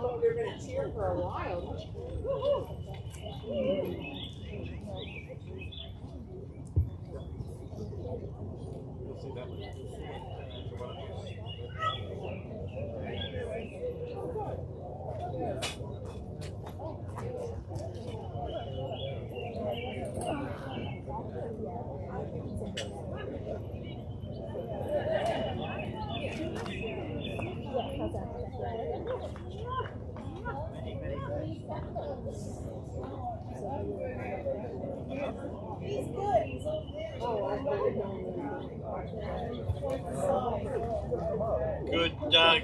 Oh, they're going to cheer for a while.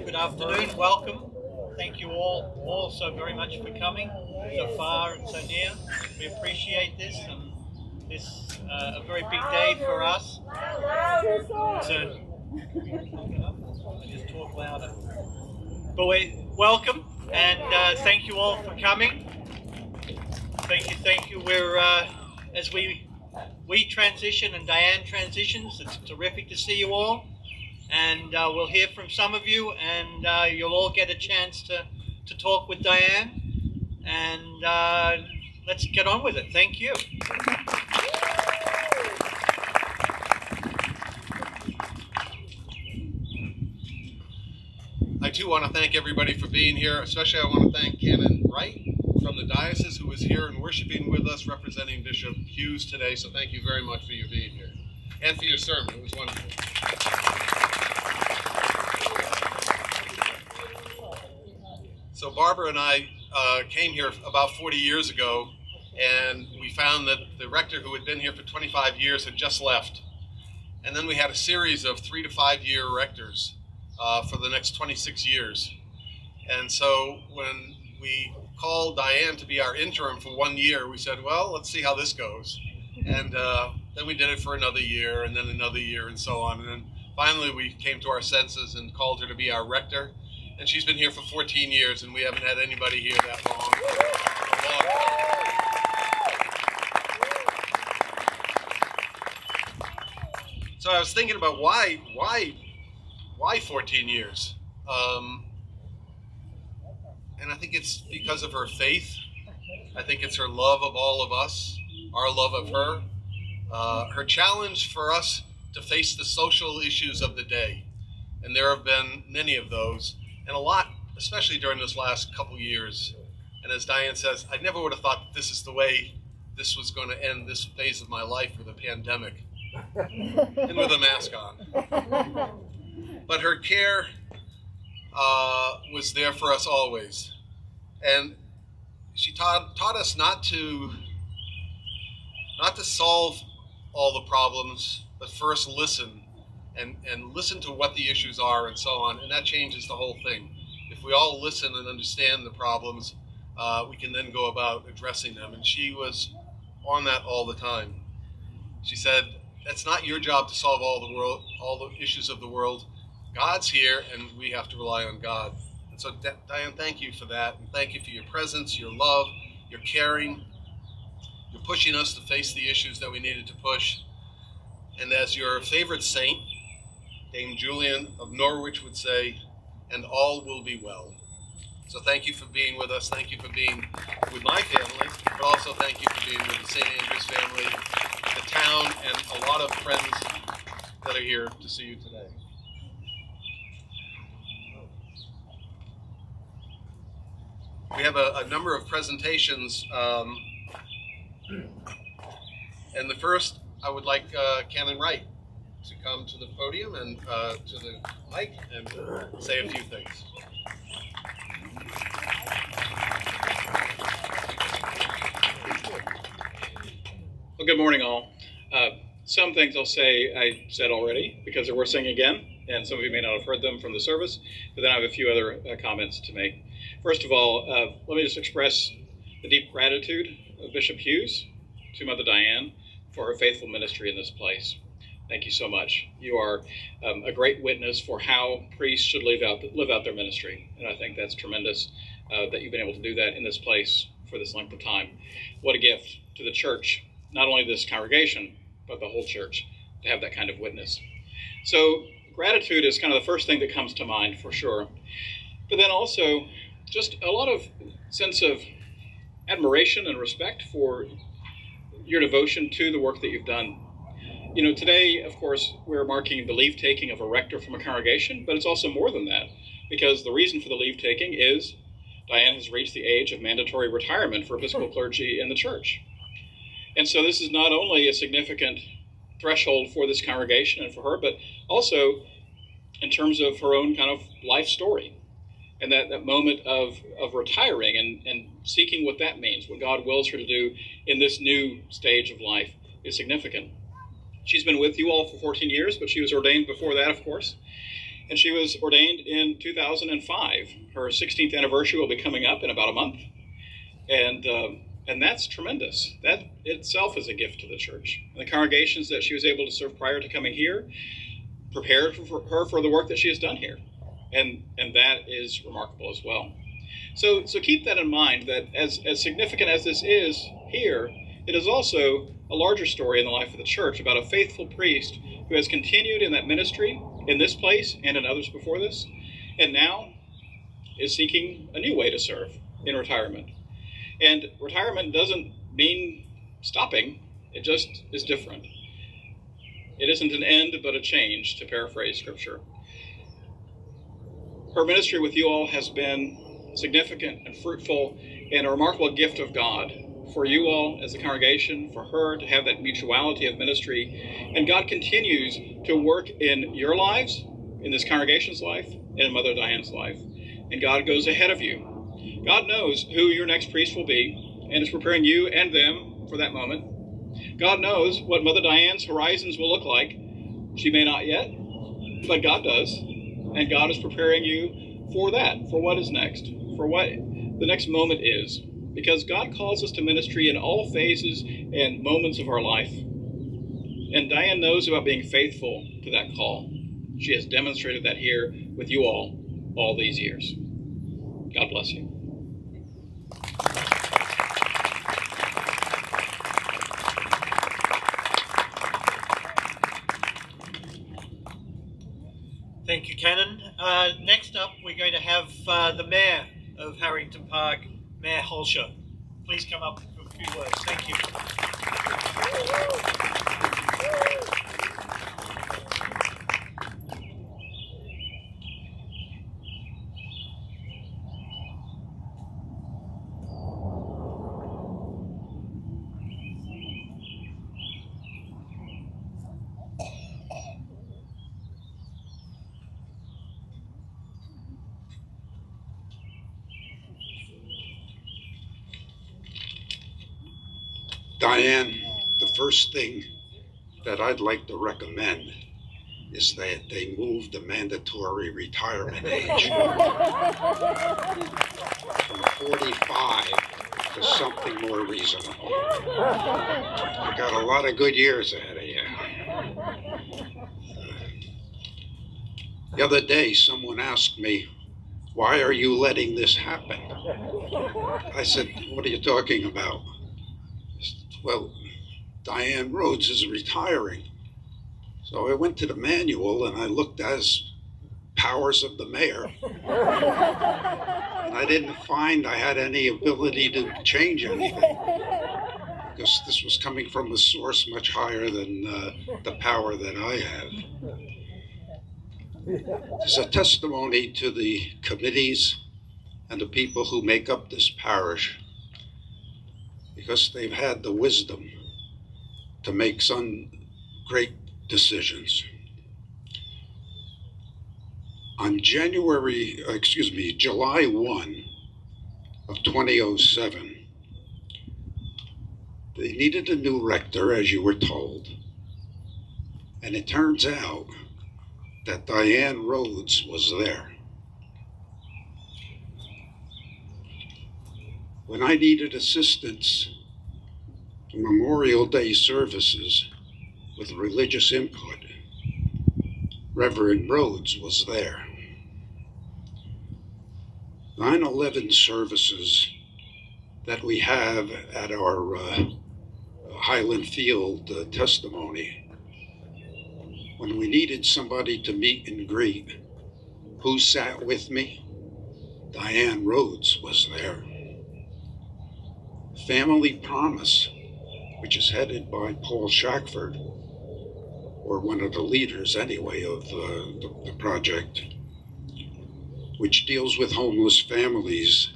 Good afternoon. Welcome. Thank you all so very much for coming so far and so near. We appreciate this, and this is a very big day for us. So I just talk louder. But welcome, and thank you all for coming. Thank you. We're as we transition and Diane transitions. It's terrific to see you all. And we'll hear from some of you, and you'll all get a chance to talk with Diane. And let's get on with it. Thank you. I too want to thank everybody for being here. Especially I want to thank Canon Wright from the diocese, who was here and worshiping with us, representing Bishop Hughes today. So thank you very much for your being here and for your sermon. It was wonderful. So Barbara and I came here about 40 years ago, and we found that the rector, who had been here for 25 years, had just left. And then we had a series of 3 to 5 year rectors for the next 26 years. And so when we called Diane to be our interim for 1 year, we said, well, let's see how this goes. And then we did it for another year, and then another year, and so on. And then finally we came to our senses and called her to be our rector. And she's been here for 14 years, and we haven't had anybody here that long. So I was thinking about why 14 years? And I think it's because of her faith. I think it's her love of all of us, our love of her. Her challenge for us to face the social issues of the day. And there have been many of those. And a lot, especially during this last couple years. And as Diane says, I never would have thought that this is the way this was going to end this phase of my life, with a pandemic and with a mask on. But her care was there for us always. And she taught us not to solve all the problems, but first listen. And listen to what the issues are and so on, and that changes the whole thing. If we all listen and understand the problems, we can then go about addressing them. And she was on that all the time. She said, "That's not your job to solve all the issues of the world. God's here, and we have to rely on God." And so, Diane, thank you for that, and thank you for your presence, your love, your caring. You're pushing us to face the issues that we needed to push. And as your favorite saint, Dame Julian of Norwich, would say, and all will be well. So thank you for being with us. Thank you for being with my family, but also thank you for being with the St. Andrews family, the town, and a lot of friends that are here to see you today. We have a number of presentations, and the first, I would like Canon Wright to come to the podium and to the mic and say a few things. Well, good morning, all. Some things I'll say I said already because they're worth saying again, and some of you may not have heard them from the service, but then I have a few other comments to make. First of all, let me just express the deep gratitude of Bishop Hughes to Mother Diane for her faithful ministry in this place. Thank you so much. You are a great witness for how priests should live out their ministry, and I think that's tremendous that you've been able to do that in this place for this length of time. What a gift to the church, not only this congregation, but the whole church, to have that kind of witness. So gratitude is kind of the first thing that comes to mind for sure. But then also just a lot of sense of admiration and respect for your devotion to the work that you've done. You know, today, of course, we're marking the leave taking of a rector from a congregation, but it's also more than that, because the reason for the leave taking is Diane has reached the age of mandatory retirement for Episcopal clergy in the church. And so this is not only a significant threshold for this congregation and for her, but also in terms of her own kind of life story. And that moment of retiring and seeking what that means, what God wills her to do in this new stage of life, is significant. She's been with you all for 14 years, but she was ordained before that, of course. And she was ordained in 2005. Her 16th anniversary will be coming up in about a month. And that's tremendous. That itself is a gift to the church. And the congregations that she was able to serve prior to coming here prepared her for the work that she has done here. And that is remarkable as well. So keep that in mind, that as significant as this is here, it is also a larger story in the life of the church about a faithful priest who has continued in that ministry in this place and in others before this, and now is seeking a new way to serve in retirement. And retirement doesn't mean stopping, it just is different. It isn't an end, but a change, to paraphrase scripture. Her ministry with you all has been significant and fruitful and a remarkable gift of God for you all as a congregation, for her to have that mutuality of ministry. And God continues to work in your lives, in this congregation's life, and in Mother Diane's life. And God goes ahead of you. God knows who your next priest will be and is preparing you and them for that moment. God knows what Mother Diane's horizons will look like. She may not yet, but God does. And God is preparing you for that, for what is next, for what the next moment is. Because God calls us to ministry in all phases and moments of our life. And Diane knows about being faithful to that call. She has demonstrated that here with you all these years. God bless you. Thank you, Canon. Next up, we're going to have the Mayor of Harrington Park, Mayor Holscher. Please come up for a few words. Thank you. Diane, the first thing that I'd like to recommend is that they move the mandatory retirement age from 45 to something more reasonable. You got a lot of good years ahead of you. The other day, someone asked me, "Why are you letting this happen?" I said, "What are you talking about?" Well, Diane Rhodes is retiring. So I went to the manual and I looked as powers of the mayor. I didn't find I had any ability to change anything, because this was coming from a source much higher than the power that I have. There's a testimony to the committees and the people who make up this parish, because they've had the wisdom to make some great decisions. On July 1 of 2007, they needed a new rector, as you were told. And it turns out that Diane Rhodes was there. When I needed assistance for Memorial Day services with religious input, Reverend Rhodes was there. 9/11 services that we have at our Highland Field testimony, when we needed somebody to meet and greet, who sat with me? Diane Rhodes was there. Family Promise, which is headed by Paul Shackford, or one of the leaders anyway of the project, which deals with homeless families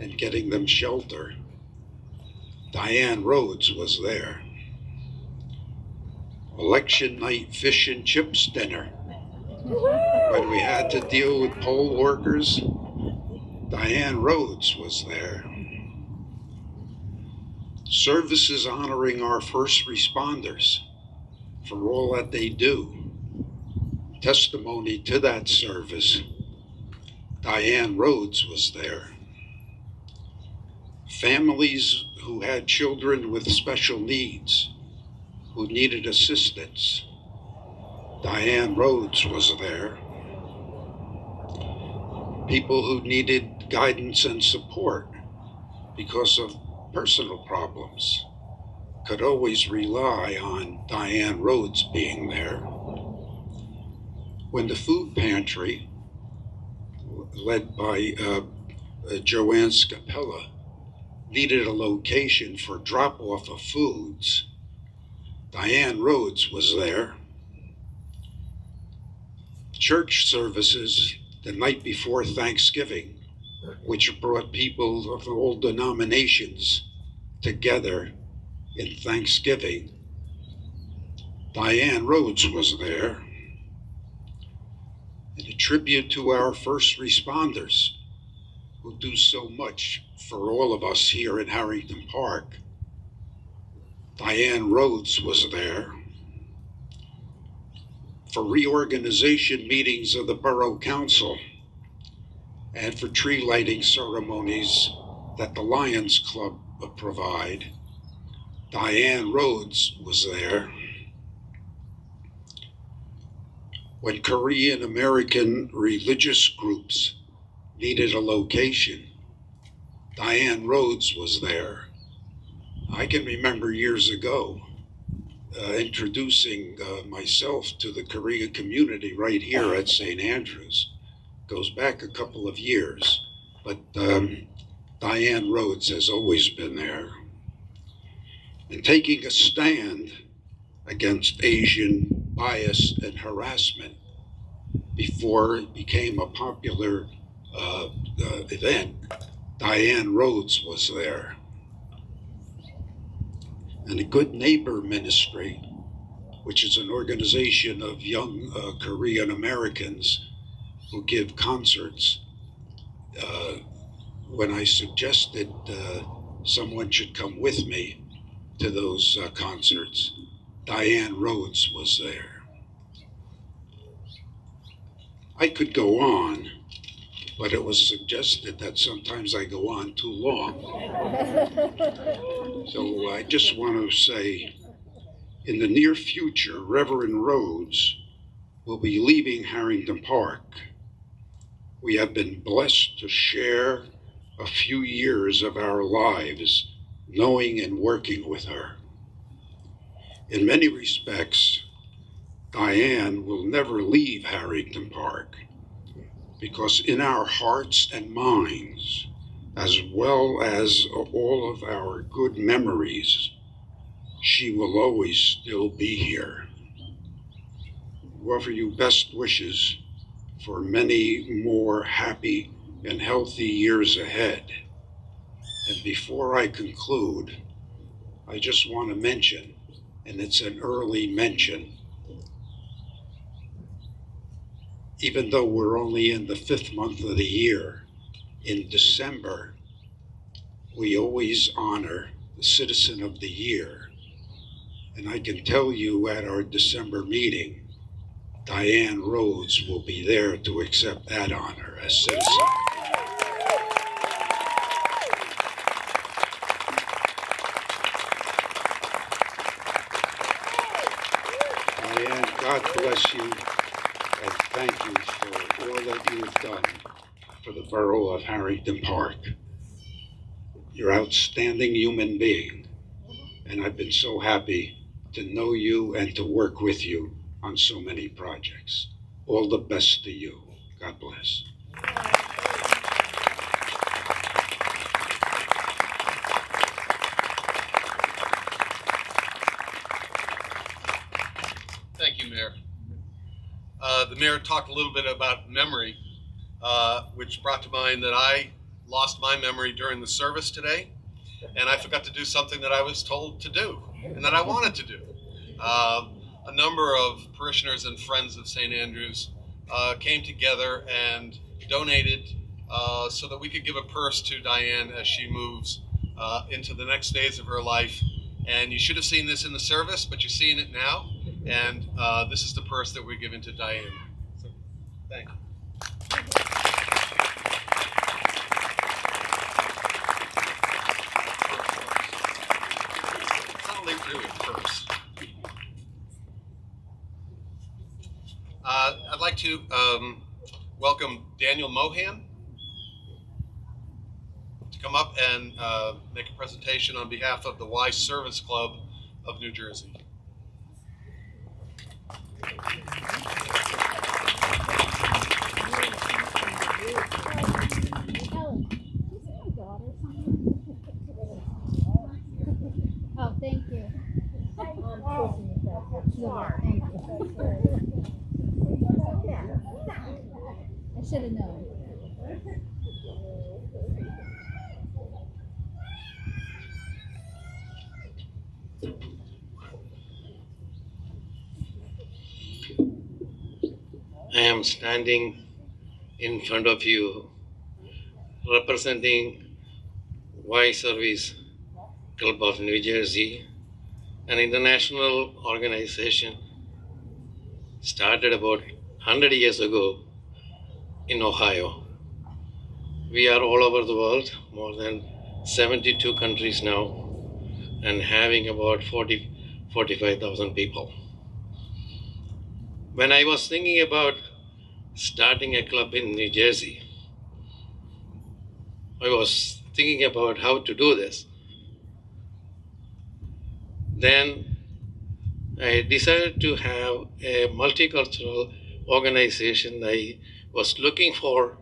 and getting them shelter. Diane Rhodes was there. Election night fish and chips dinner, when we had to deal with poll workers, Diane Rhodes was there. Services honoring our first responders for all that they do. Testimony to that service, Diane Rhodes was there. Families who had children with special needs, who needed assistance, Diane Rhodes was there. People who needed guidance and support because of personal problems could always rely on Diane Rhodes being there. When the food pantry, led by Joanne Scapella, needed a location for drop-off of foods, Diane Rhodes was there. Church services the night before Thanksgiving, which brought people of all denominations together in Thanksgiving, Diane Rhodes was there. And a tribute to our first responders who do so much for all of us here in Harrington Park, Diane Rhodes was there. For reorganization meetings of the Borough Council and for tree lighting ceremonies that the Lions Club provide, Diane Rhodes was there. When Korean American religious groups needed a location, Diane Rhodes was there. I can remember years ago introducing myself to the Korean community right here at St. Andrews. Goes back a couple of years, but Diane Rhodes has always been there. And taking a stand against Asian bias and harassment before it became a popular event, Diane Rhodes was there. And the Good Neighbor Ministry, which is an organization of young Korean Americans who give concerts. When I suggested someone should come with me to those concerts, Diane Rhodes was there. I could go on, but it was suggested that sometimes I go on too long. So I just want to say, in the near future, Reverend Rhodes will be leaving Harrington Park. We have been blessed to share a few years of our lives knowing and working with her. In many respects, Diane will never leave Harrington Park. because in our hearts and minds, as well as all of our good memories, she will always still be here. We offer you best wishes for many more happy and healthy years ahead. And before I conclude, I just want to mention, and it's an early mention, even though we're only in the 5th month of the year, in December, we always honor the Citizen of the Year. And I can tell you at our December meeting, Diane Rhodes will be there to accept that honor as Citizen. Diane, God bless you, and thank you for all that you've done for the borough of Harrington Park. You're an outstanding human being, and I've been so happy to know you and to work with you on so many projects. All the best to you. God bless. Thank you, Mayor. The Mayor talked a little bit about memory, which brought to mind that I lost my memory during the service today, and I forgot to do something that I was told to do and that I wanted to do. A number of parishioners and friends of St. Andrews came together and donated so that we could give a purse to Diane as she moves into the next days of her life. And you should have seen this in the service, but you're seeing it now. And this is the purse that we're giving to Diane. So, thank you. It's not really a purse. I'd like to welcome Daniel Mohan to come up and make a presentation on behalf of the Y Service Club of New Jersey. Oh, thank you. I should have known. I am standing in front of you representing Y Service Club of New Jersey, an international organization started about 100 years ago in Ohio. We are all over the world, more than 72 countries now, and having about 45,000 people. When I was thinking about starting a club in New Jersey, I was thinking about how to do this. Then I decided to have a multicultural organization. I was looking for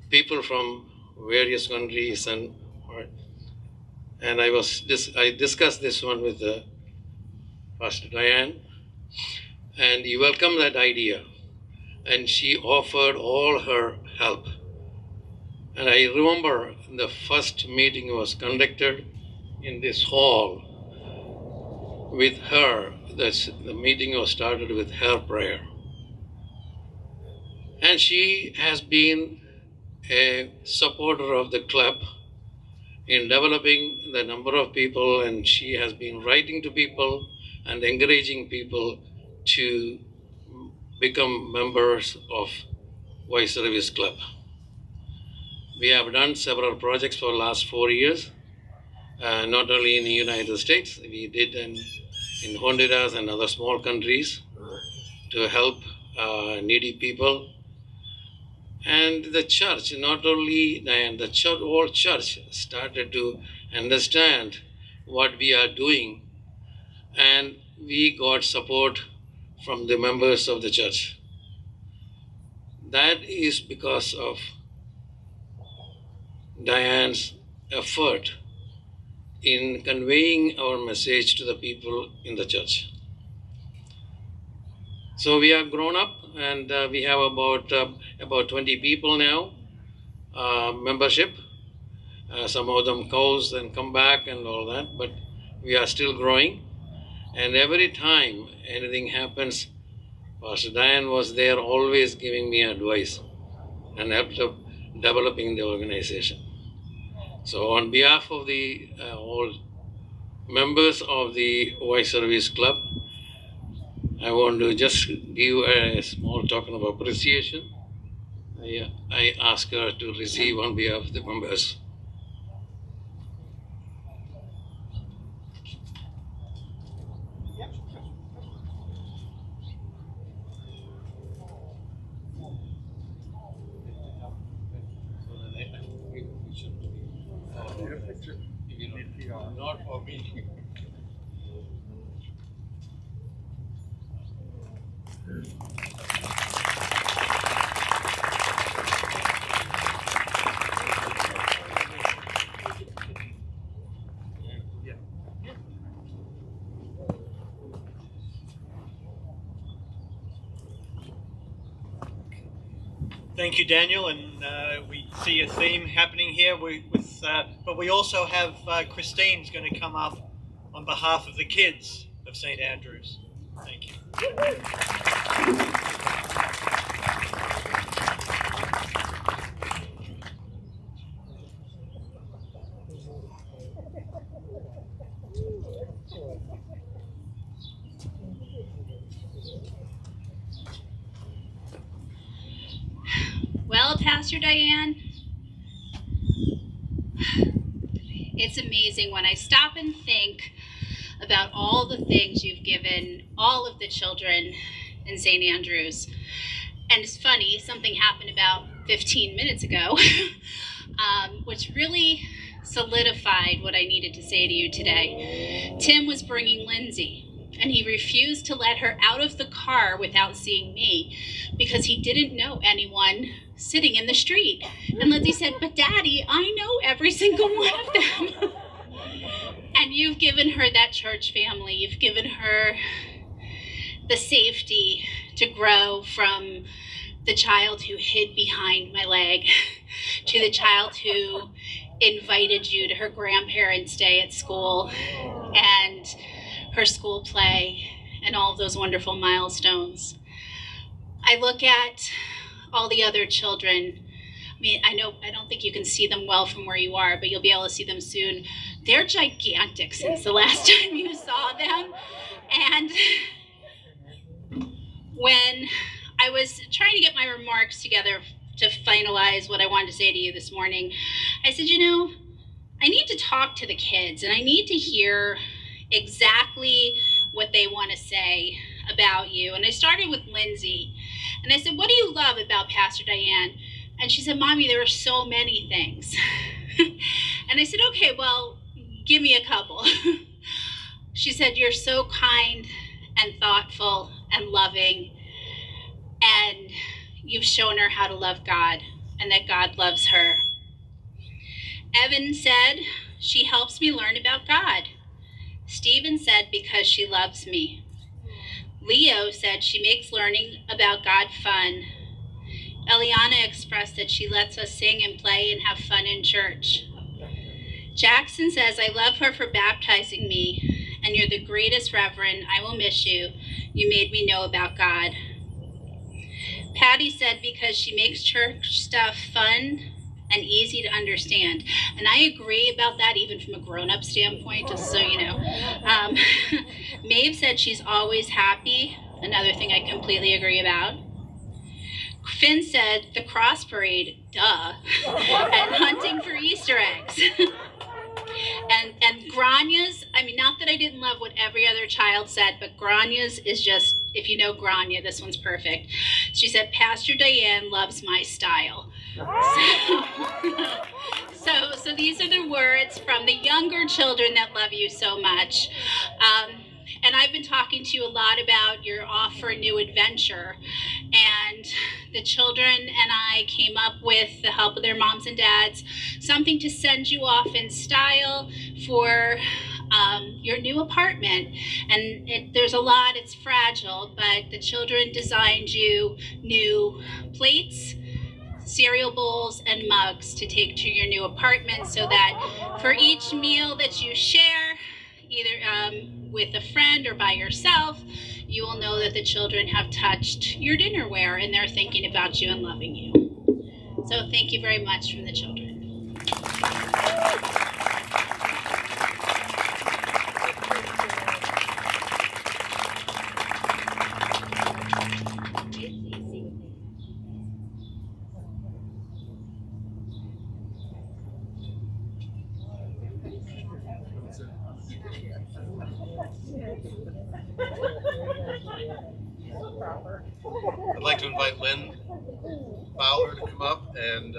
people from various countries, and I discussed this one with Pastor Diane, and he welcomed that idea, and she offered all her help. And I remember the first meeting was conducted in this hall with her. The meeting was started with her prayer. And she has been a supporter of the club in developing the number of people, and she has been writing to people and encouraging people to become members of Y Service Club. We have done several projects for the last 4 years, not only in the United States. We did in Honduras and other small countries to help needy people. And the church, not only the church, whole church started to understand what we are doing, and we got support from the members of the church. that is because of Diane's effort in conveying our message to the people in the church. So we have grown up, and we have about 20 people now, membership. Some of them goes and come back and all that, but we are still growing. And every time anything happens, Pastor Diane was there always giving me advice and helped of developing the organization. So on behalf of the all members of the Voice Service Club, I want to just give a small token of appreciation. I ask her to receive on behalf of the members. Not for me. Thank you, Daniel, and we see a theme happening here. But we also have Christine's going to come up on behalf of the kids of St. Andrews. Thank you. Well, Pastor Diane, it's amazing when I stop and think about all the things you've given all of the children in St. Andrews. And it's funny, something happened about 15 minutes ago, which really solidified what I needed to say to you today. Tim was bringing Lindsay, and he refused to let her out of the car without seeing me because he didn't know anyone sitting in the street. And Lindsay said, "But Daddy, I know every single one of them." And you've given her that church family. You've given her the safety to grow from the child who hid behind my leg to the child who invited you to her grandparents' day at school and her school play and all of those wonderful milestones. I look at all the other children. I mean, I don't think you can see them well from where you are, but you'll be able to see them soon. They're gigantic since the last time you saw them. And when I was trying to get my remarks together to finalize what I wanted to say to you this morning, I said, I need to talk to the kids and I need to hear exactly what they want to say about you. And I started with Lindsay. And I said, "What do you love about Pastor Diane?" And she said, "Mommy, there are so many things." And I said, "Okay, well, give me a couple." She said, "You're so kind and thoughtful and loving. And you've shown her how to love God and that God loves her." Evan said, "She helps me learn about God." Stephen said, "Because she loves me." Leo said, "She makes learning about God fun." Eliana expressed that she lets us sing and play and have fun in church. Jackson says, "I love her for baptizing me, and you're the greatest Reverend. I will miss you. You made me know about God." Patty said, "Because she makes church stuff fun and easy to understand." And I agree about that even from a grown-up standpoint, just so you know. Maeve said she's always happy, another thing I completely agree about. Finn said the cross parade, duh, and hunting for Easter eggs. And Granya's, I mean, not that I didn't love what every other child said, but Granya's is just, if you know Grania, this one's perfect. She said, "Pastor Diane loves my style." So these are the words from the younger children that love you so much. And I've been talking to you a lot about you're off for a new adventure. And the children and I came up with the help of their moms and dads, something to send you off in style for your new apartment. And there's a lot, it's fragile, but the children designed you new plates, cereal bowls, and mugs to take to your new apartment, so that for each meal that you share, either with a friend or by yourself, you will know that the children have touched your dinnerware and they're thinking about you and loving you. So thank you very much from the children. I'd like to invite Lynn Fowler to come up and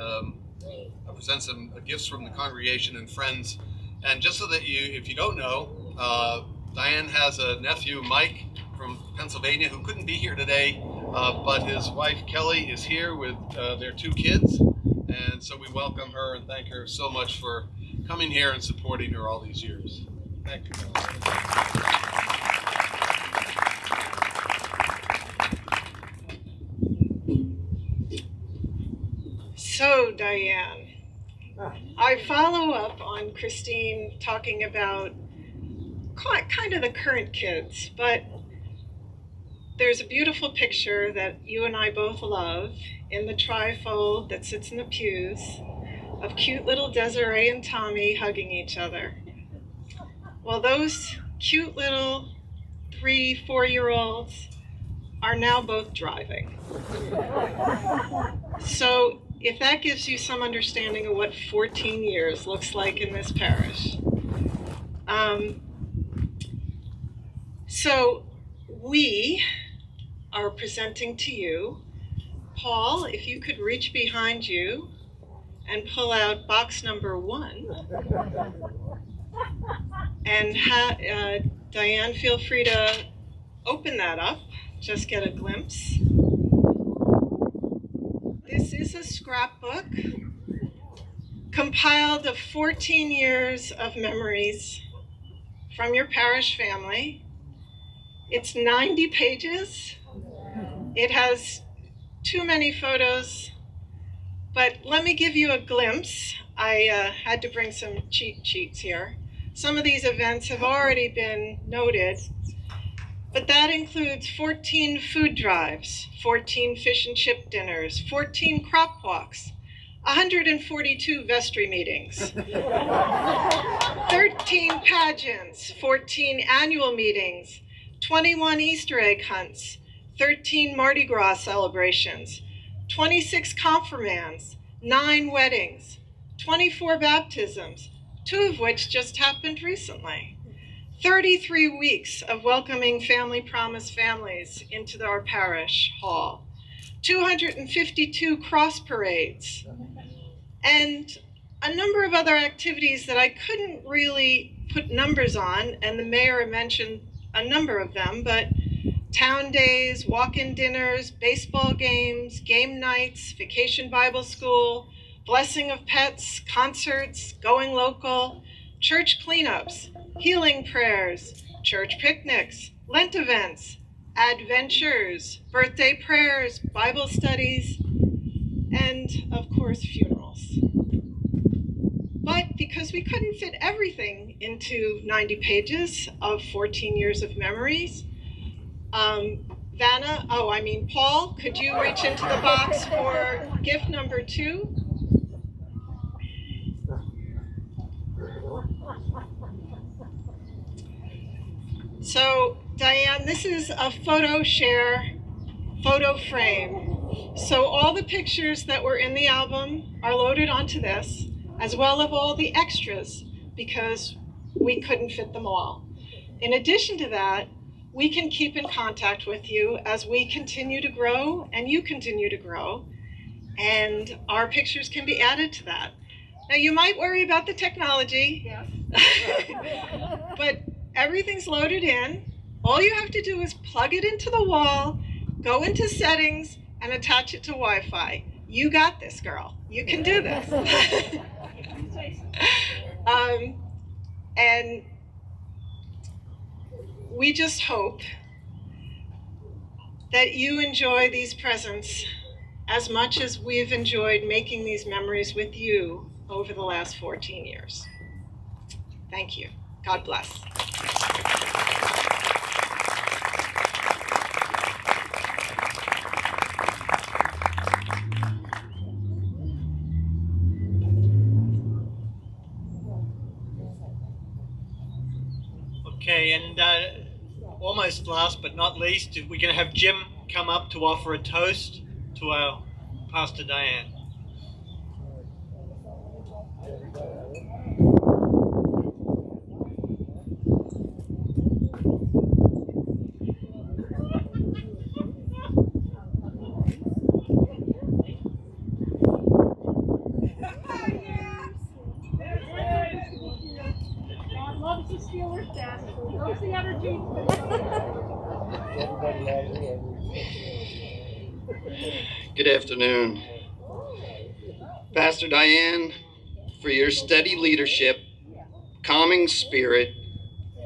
present some gifts from the congregation and friends. And just so that if you don't know, Diane has a nephew, Mike, from Pennsylvania, who couldn't be here today, but his wife, Kelly, is here with their 2 kids. And so we welcome her and thank her so much for coming here and supporting her all these years. Thank you. So, Diane, I follow up on Christine talking about kind of the current kids, but there's a beautiful picture that you and I both love in the trifold that sits in the pews of cute little Desiree and Tommy hugging each other. Well, those cute little 3-4-year-olds are now both driving. So if that gives you some understanding of what 14 years looks like in this parish. So we are presenting to you, Paul, if you could reach behind you and pull out box number 1. And Diane, feel free to open that up, just get a glimpse. This is a scrapbook compiled of 14 years of memories from your parish family. It's 90 pages. It has too many photos, but let me give you a glimpse. I had to bring some cheat sheets here. Some of these events have already been noted, but that includes 14 food drives, 14 fish and chip dinners, 14 crop walks, 142 vestry meetings, 13 pageants, 14 annual meetings, 21 Easter egg hunts, 13 Mardi Gras celebrations, 26 confirmands, 9 weddings, 24 baptisms, 2 of which just happened recently, 33 weeks of welcoming Family Promise families into our parish hall, 252 cross parades, and a number of other activities that I couldn't really put numbers on, and the mayor mentioned a number of them, but town days, walk-in dinners, baseball games, game nights, vacation Bible school, blessing of pets, concerts, going local, church cleanups, healing prayers, church picnics, Lent events, adventures, birthday prayers, Bible studies, and of course, funerals. But because we couldn't fit everything into 90 pages of 14 years of memories, Paul, could you reach into the box for gift number 2? So, Diane, this is a photo share, photo frame. So all the pictures that were in the album are loaded onto this, as well as all the extras, because we couldn't fit them all. In addition to that, we can keep in contact with you as we continue to grow and you continue to grow, and our pictures can be added to that. Now, you might worry about the technology, yes. But everything's loaded in. All you have to do is plug it into the wall, go into settings, and attach it to Wi-Fi. You got this, girl. You can do this. And we just hope that you enjoy these presents as much as we've enjoyed making these memories with you over the last 14 years. Thank you. God bless. Okay, and almost last but not least, we're going to have Jim come up to offer a toast to our Pastor Diane. Good afternoon. Pastor Diane, for your steady leadership, calming spirit,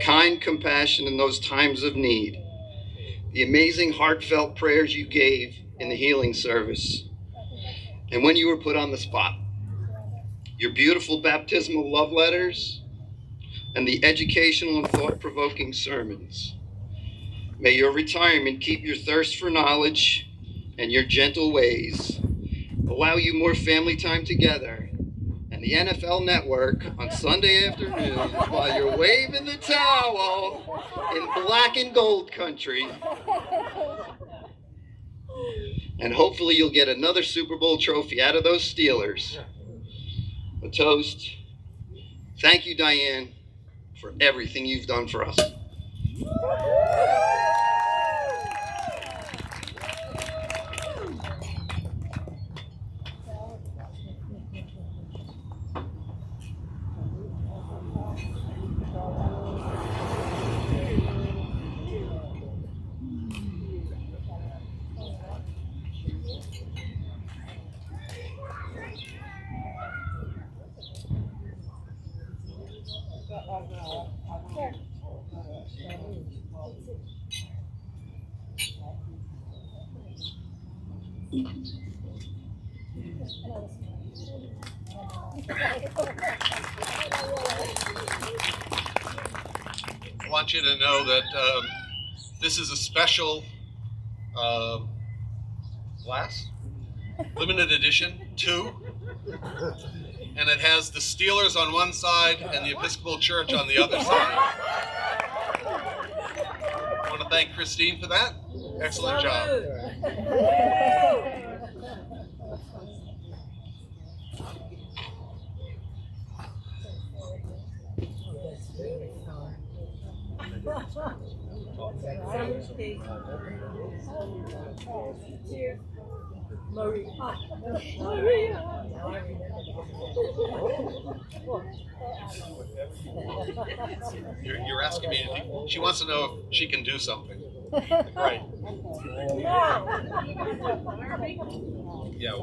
kind compassion in those times of need, the amazing heartfelt prayers you gave in the healing service, and when you were put on the spot, your beautiful baptismal love letters, and the educational and thought-provoking sermons. May your retirement keep your thirst for knowledge and your gentle ways, allow you more family time together, and the NFL Network on Sunday afternoons while you're waving the towel in black and gold country. And hopefully you'll get another Super Bowl trophy out of those Steelers. A toast. Thank you, Diane, for everything you've done for us. I want you to know that this is a special glass, limited edition, 2. And it has the Steelers on one side and the Episcopal Church on the other side. I want to thank Christine for that. Excellent job. You're asking me, she wants to know if she can do something. Right. Yeah,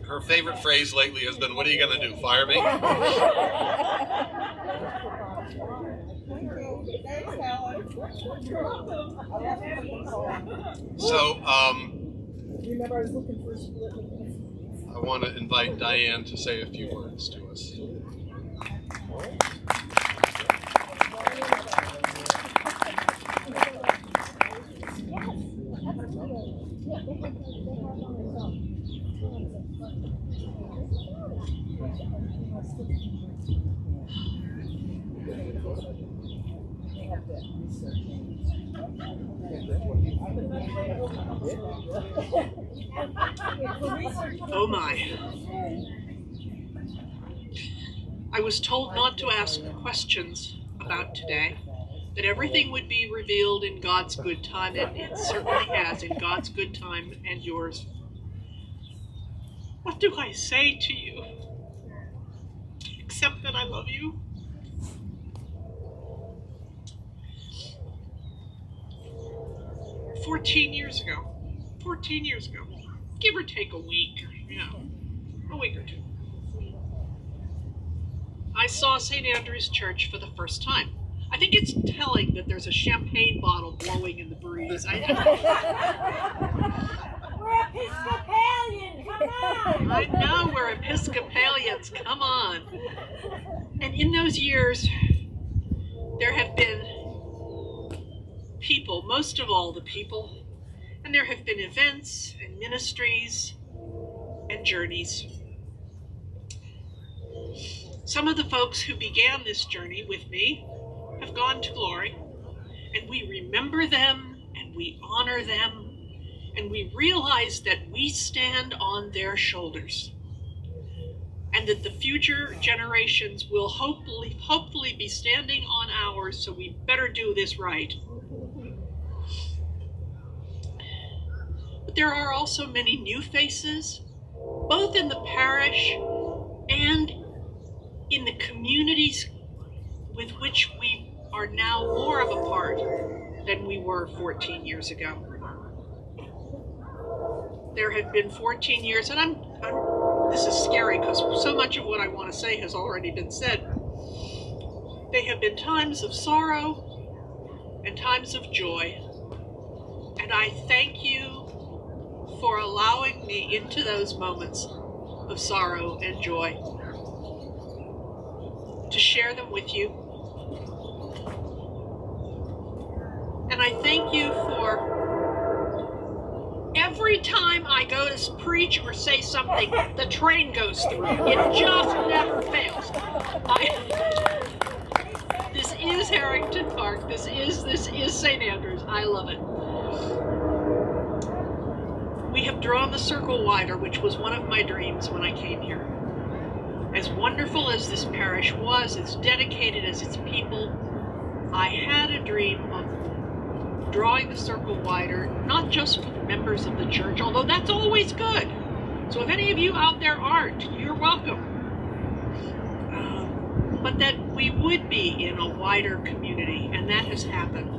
her favorite phrase lately has been, "What are you going to do, fire me?" So, I want to invite Diane to say a few words to us. Oh my. I was told not to ask questions about today, that everything would be revealed in God's good time, and it certainly has, in God's good time and yours. What do I say to you? Except that I love you. 14 years ago. 14 years ago. Give or take a week, a week or two. I saw St. Andrew's Church for the first time. I think it's telling that there's a champagne bottle blowing in the breeze. We're Episcopalians, come on! I know we're Episcopalians, come on. And in those years, there have been people, most of all the people, and there have been events and ministries and journeys. Some of the folks who began this journey with me have gone to glory, and we remember them and we honor them, and we realize that we stand on their shoulders, and that the future generations will hopefully be standing on ours, so we better do this right. But there are also many new faces, both in the parish and in the communities with which we are now more of a part than we were 14 years ago. There have been 14 years, and this is scary because so much of what I want to say has already been said. They have been times of sorrow and times of joy, and I thank you for allowing me into those moments of sorrow and joy, to share them with you. And I thank you for every time I go to preach or say something, the train goes through. It just never fails. This is Harrington Park. This is St. Andrews. I love it. We have drawn the circle wider, which was one of my dreams when I came here. As wonderful as this parish was, as dedicated as its people, I had a dream of drawing the circle wider, not just with members of the church, although that's always good. So if any of you out there aren't, you're welcome. But that we would be in a wider community, and that has happened.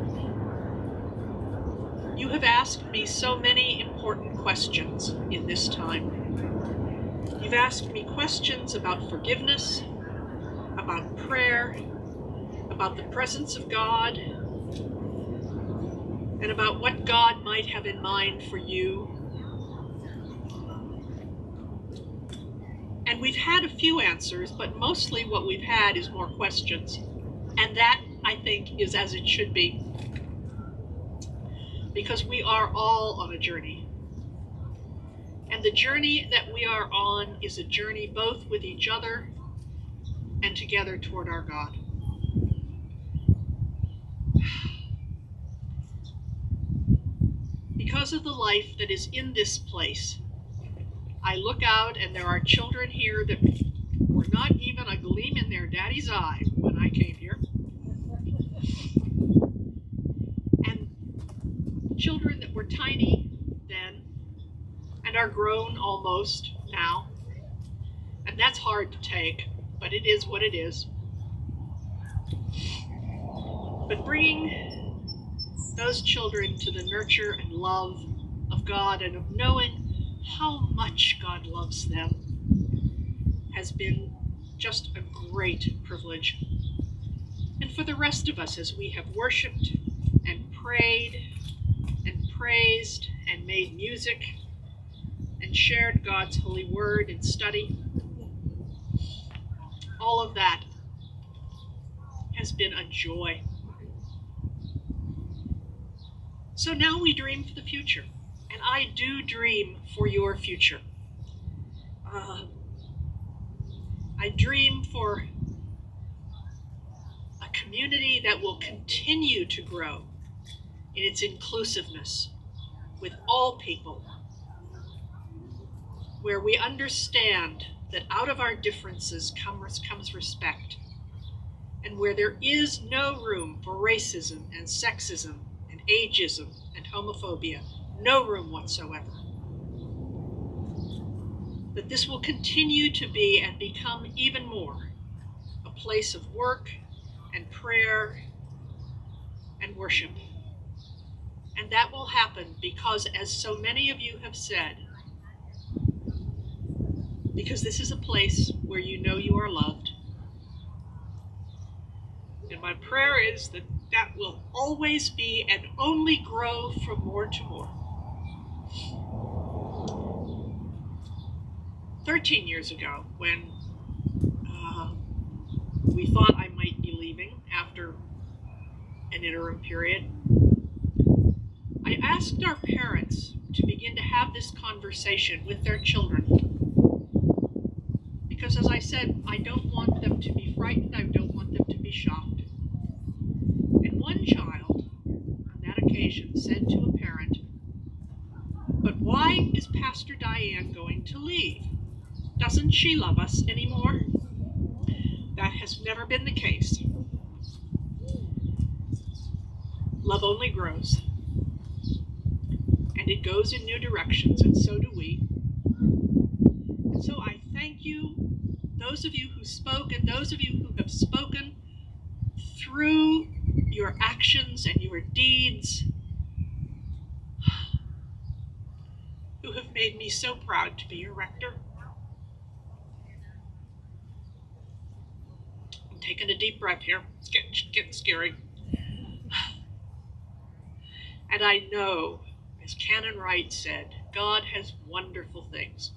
You have asked me so many important questions in this time. You've asked me questions about forgiveness, about prayer, about the presence of God, and about what God might have in mind for you. And we've had a few answers, but mostly what we've had is more questions. And that, I think, is as it should be. Because we are all on a journey. And the journey that we are on is a journey both with each other and together toward our God. Because of the life that is in this place, I look out and there are children here that were not even a gleam in their daddy's eye when I came here. And children that were tiny then and are grown almost now. And that's hard to take, but it is what it is. But bringing those children to the nurture and love of God and of knowing how much God loves them has been just a great privilege. And for the rest of us, as we have worshiped and prayed and praised and made music and shared God's holy word and study, all of that has been a joy. So now we dream for the future, and I do dream for your future. I dream for a community that will continue to grow in its inclusiveness with all people, where we understand that out of our differences comes respect, and where there is no room for racism and sexism and ageism and homophobia, no room whatsoever. That this will continue to be and become even more a place of work and prayer and worship And that will happen because, as so many of you have said, because this is a place where you know you are loved. And my prayer is that that will always be and only grow from more to more. 13 years ago, when we thought I might be leaving after an interim period, I asked our parents to begin to have this conversation with their children. Because as I said, I don't want them to be frightened, I don't want them to be shocked. And one child, on that occasion, said to a parent, "But why is Pastor Diane going to leave? Doesn't she love us anymore?" That has never been the case. Love only grows. And it goes in new directions, and so do we. And so I thank you, those of you who spoke and those of you who have spoken through your actions and your deeds, who have made me so proud to be your rector. I'm taking a deep breath here. It's getting scary. And I know, as Canon Wright said, God has wonderful things.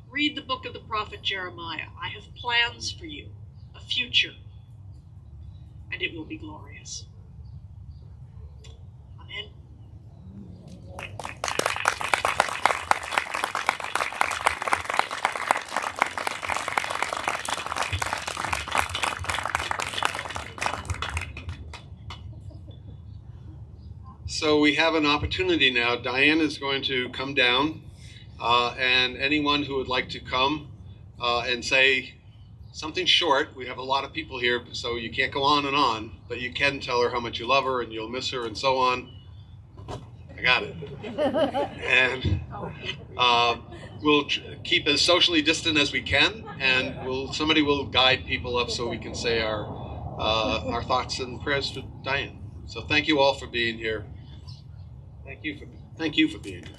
Read the book of the prophet Jeremiah. I have plans for you, a future, and it will be glorious. Amen. So we have an opportunity now. Diane is going to come down, and anyone who would like to come and say something short. We have a lot of people here, so you can't go on and on, but you can tell her how much you love her and you'll miss her and so on. I got it. And we'll keep as socially distant as we can, and somebody will guide people up so we can say our thoughts and prayers for Diane. So thank you all for being here. Thank you for being here.